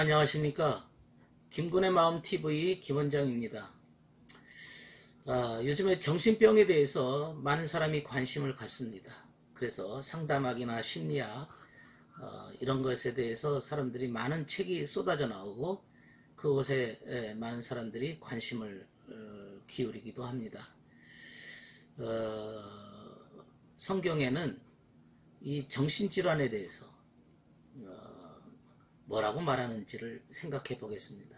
안녕하십니까. 김군의 마음TV 김원장입니다. 요즘에 정신병에 대해서 많은 사람이 관심을 갖습니다. 그래서 상담학이나 심리학 이런 것에 대해서 사람들이 많은 책이 쏟아져 나오고 그것에 많은 사람들이 관심을 기울이기도 합니다. 성경에는 이 정신질환에 대해서 뭐라고 말하는지를 생각해 보겠습니다.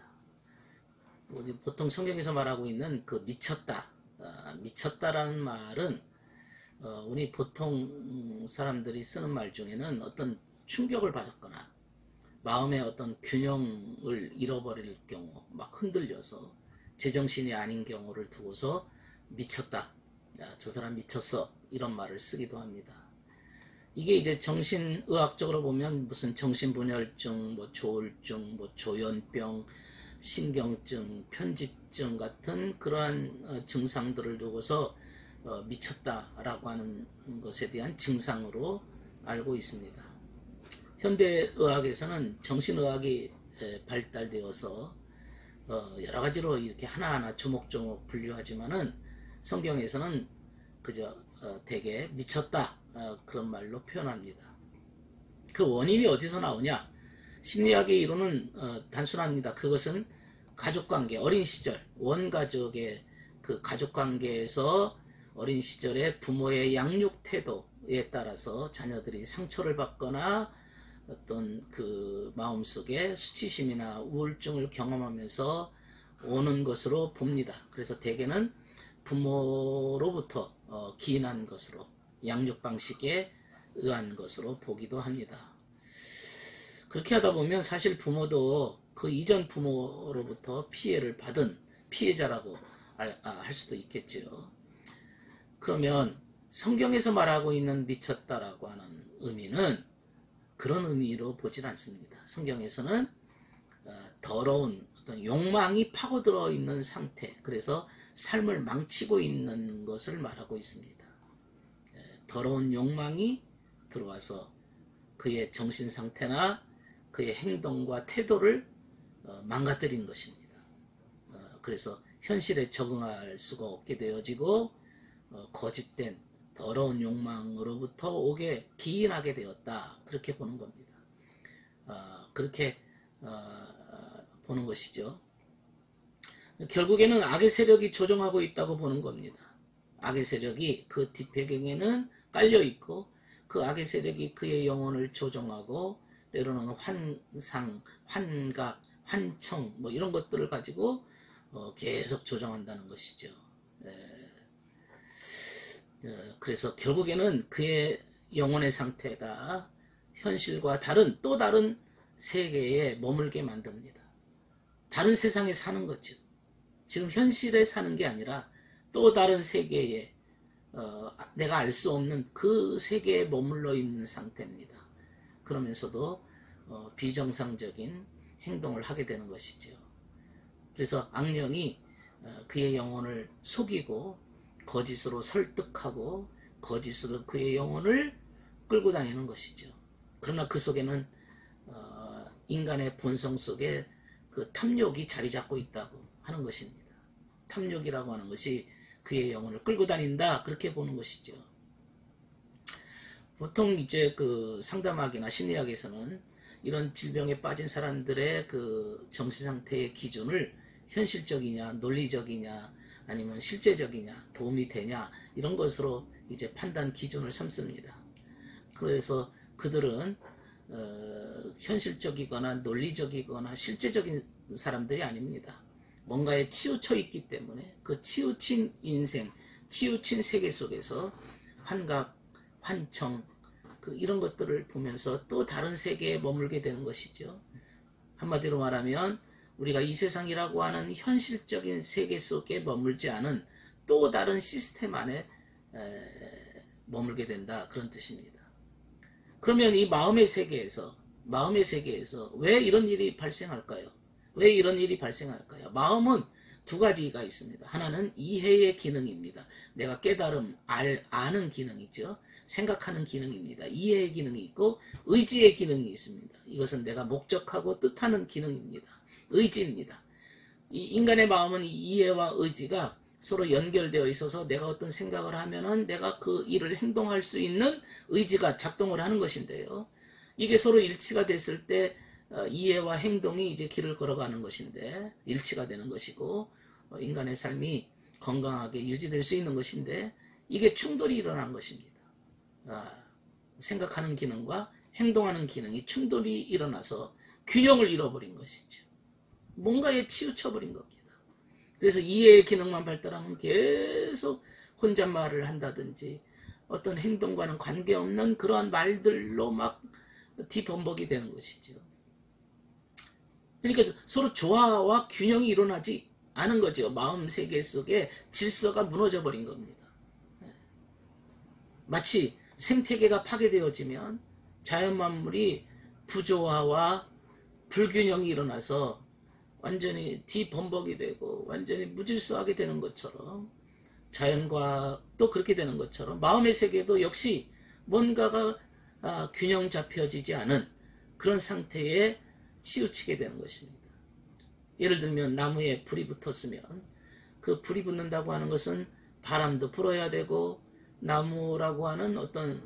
보통 성경에서 말하고 있는 그 미쳤다, 미쳤다라는 말은 우리 보통 사람들이 쓰는 말 중에는 어떤 충격을 받았거나 마음의 어떤 균형을 잃어버릴 경우, 막 흔들려서 제정신이 아닌 경우를 두고서 미쳤다, 야, 저 사람 미쳤어, 이런 말을 쓰기도 합니다. 이게 이제 정신의학적으로 보면 무슨 정신분열증, 뭐 조울증, 뭐 조현병, 신경증, 편집증 같은 그러한 증상들을 두고서 미쳤다라고 하는 것에 대한 증상으로 알고 있습니다. 현대의학에서는 정신의학이 발달되어서 여러 가지로 이렇게 하나하나 조목조목 분류하지만은 성경에서는 그저 대개 미쳤다, 그런 말로 표현합니다. 그 원인이 어디서 나오냐? 심리학의 이론은 단순합니다. 그것은 가족관계, 어린 시절, 원가족의 그 가족관계에서 어린 시절에 부모의 양육 태도에 따라서 자녀들이 상처를 받거나 어떤 그 마음속에 수치심이나 우울증을 경험하면서 오는 것으로 봅니다. 그래서 대개는 부모로부터 기인한 것으로, 양육 방식에 의한 것으로 보기도 합니다. 그렇게 하다 보면 사실 부모도 그 이전 부모로부터 피해를 받은 피해자라고 할 수도 있겠죠. 그러면 성경에서 말하고 있는 미쳤다라고 하는 의미는 그런 의미로 보질 않습니다. 성경에서는 더러운 어떤 욕망이 파고들어 있는 상태, 그래서 삶을 망치고 있는 것을 말하고 있습니다. 더러운 욕망이 들어와서 그의 정신상태나 그의 행동과 태도를 망가뜨린 것입니다. 그래서 현실에 적응할 수가 없게 되어지고 거짓된 더러운 욕망으로부터 오게 기인하게 되었다, 그렇게 보는 겁니다. 그렇게 보는 것이죠. 결국에는 악의 세력이 조종하고 있다고 보는 겁니다. 악의 세력이 그 뒷배경에는 깔려있고 그 악의 세력이 그의 영혼을 조종하고 때로는 환상, 환각, 환청 뭐 이런 것들을 가지고 계속 조종한다는 것이죠. 그래서 결국에는 그의 영혼의 상태가 현실과 다른 또 다른 세계에 머물게 만듭니다. 다른 세상에 사는 거죠. 지금 현실에 사는 게 아니라 또 다른 세계에 내가 알 수 없는 그 세계에 머물러 있는 상태입니다. 그러면서도 비정상적인 행동을 하게 되는 것이죠. 그래서 악령이 그의 영혼을 속이고 거짓으로 설득하고 거짓으로 그의 영혼을 끌고 다니는 것이죠. 그러나 그 속에는 인간의 본성 속에 그 탐욕이 자리 잡고 있다고 하는 것입니다. 탐욕이라고 하는 것이 그의 영혼을 끌고 다닌다, 그렇게 보는 것이죠. 보통 이제 그 상담학이나 심리학에서는 이런 질병에 빠진 사람들의 그 정신 상태의 기준을 현실적이냐, 논리적이냐, 아니면 실제적이냐, 도움이 되냐, 이런 것으로 이제 판단 기준을 삼습니다. 그래서 그들은 현실적이거나 논리적이거나 실제적인 사람들이 아닙니다. 뭔가에 치우쳐 있기 때문에 그 치우친 인생, 치우친 세계 속에서 환각, 환청, 이런 것들을 보면서 또 다른 세계에 머물게 되는 것이죠. 한마디로 말하면 우리가 이 세상이라고 하는 현실적인 세계 속에 머물지 않은 또 다른 시스템 안에 머물게 된다, 그런 뜻입니다. 그러면 이 마음의 세계에서 왜 이런 일이 발생할까요? 왜 이런 일이 발생할까요? 마음은 두 가지가 있습니다. 하나는 이해의 기능입니다. 내가 깨달음, 아는 기능이죠. 생각하는 기능입니다. 이해의 기능이 있고 의지의 기능이 있습니다. 이것은 내가 목적하고 뜻하는 기능입니다. 의지입니다. 이 인간의 마음은 이해와 의지가 서로 연결되어 있어서 내가 어떤 생각을 하면은 내가 그 일을 행동할 수 있는 의지가 작동을 하는 것인데요. 이게 서로 일치가 됐을 때 이해와 행동이 이제 길을 걸어가는 것인데 일치가 되는 것이고 인간의 삶이 건강하게 유지될 수 있는 것인데 이게 충돌이 일어난 것입니다. 생각하는 기능과 행동하는 기능이 충돌이 일어나서 균형을 잃어버린 것이죠. 뭔가에 치우쳐버린 겁니다. 그래서 이해의 기능만 발달하면 계속 혼잣말을 한다든지 어떤 행동과는 관계없는 그러한 말들로 막 뒤범벅이 되는 것이죠. 그러니까 서로 조화와 균형이 일어나지 않은 거죠. 마음 세계 속에 질서가 무너져 버린 겁니다. 마치 생태계가 파괴되어지면 자연 만물이 부조화와 불균형이 일어나서 완전히 뒤범벅이 되고 완전히 무질서하게 되는 것처럼 자연과도 그렇게 되는 것처럼 마음의 세계도 역시 뭔가가 균형 잡혀지지 않은 그런 상태에 치우치게 되는 것입니다. 예를 들면 나무에 불이 붙었으면 그 불이 붙는다고 하는 것은 바람도 불어야 되고 나무라고 하는 어떤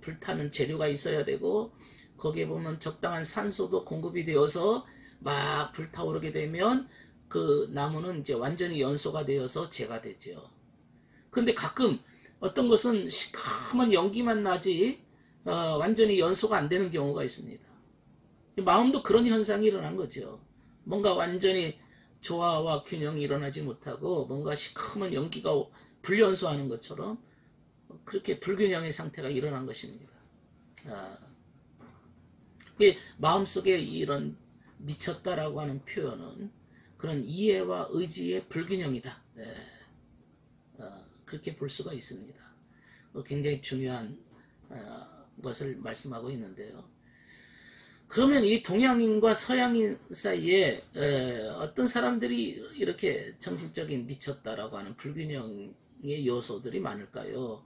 불타는 재료가 있어야 되고 거기에 보면 적당한 산소도 공급이 되어서 막 불타오르게 되면 그 나무는 이제 완전히 연소가 되어서 재가 되죠. 그런데 가끔 어떤 것은 시커먼 연기만 나지 완전히 연소가 안 되는 경우가 있습니다. 마음도 그런 현상이 일어난 거죠. 뭔가 완전히 조화와 균형이 일어나지 못하고 뭔가 시커먼 연기가 불연소하는 것처럼 그렇게 불균형의 상태가 일어난 것입니다. 마음속에 이런 미쳤다라고 하는 표현은 그런 이해와 의지의 불균형이다. 그렇게 볼 수가 있습니다. 굉장히 중요한 것을 말씀하고 있는데요. 그러면 이 동양인과 서양인 사이에 어떤 사람들이 이렇게 정신적인 미쳤다라고 하는 불균형의 요소들이 많을까요?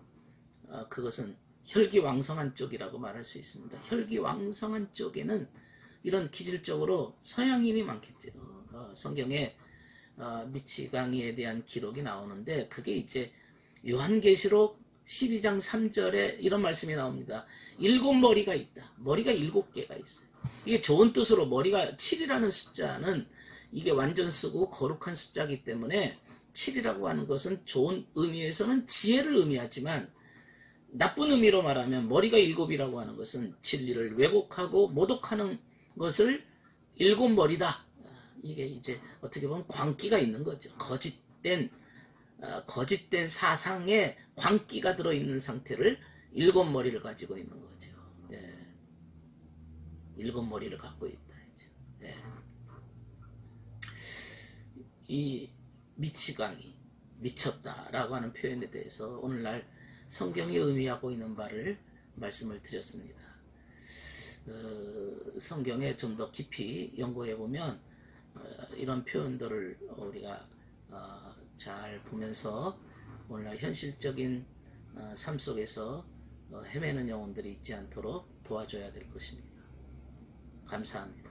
그것은 혈기왕성한 쪽이라고 말할 수 있습니다. 혈기왕성한 쪽에는 이런 기질적으로 서양인이 많겠죠. 성경에 미치광이에 대한 기록이 나오는데 그게 이제 요한계시록 12장 3절에 이런 말씀이 나옵니다. 7머리가 있다. 머리가 7개가 있어요. 이게 좋은 뜻으로 머리가 7이라는 숫자는 이게 완전 쓰고 거룩한 숫자이기 때문에 7이라고 하는 것은 좋은 의미에서는 지혜를 의미하지만 나쁜 의미로 말하면 머리가 7이라고 하는 것은 진리를 왜곡하고 모독하는 것을 7머리다. 이게 이제 어떻게 보면 광기가 있는 거죠. 거짓된 사상에 광기가 들어있는 상태를 7머리를 가지고 있는 거죠. 7머리를 갖고 있다. 이 미치광이, 미쳤다라고 하는 표현에 대해서 오늘날 성경이 의미하고 있는 바를 말씀을 드렸습니다. 성경에 좀 더 깊이 연구해 보면 이런 표현들을 우리가 잘 보면서 오늘날 현실적인 삶 속에서 헤매는 영혼들이 있지 않도록 도와줘야 될 것입니다. 감사합니다.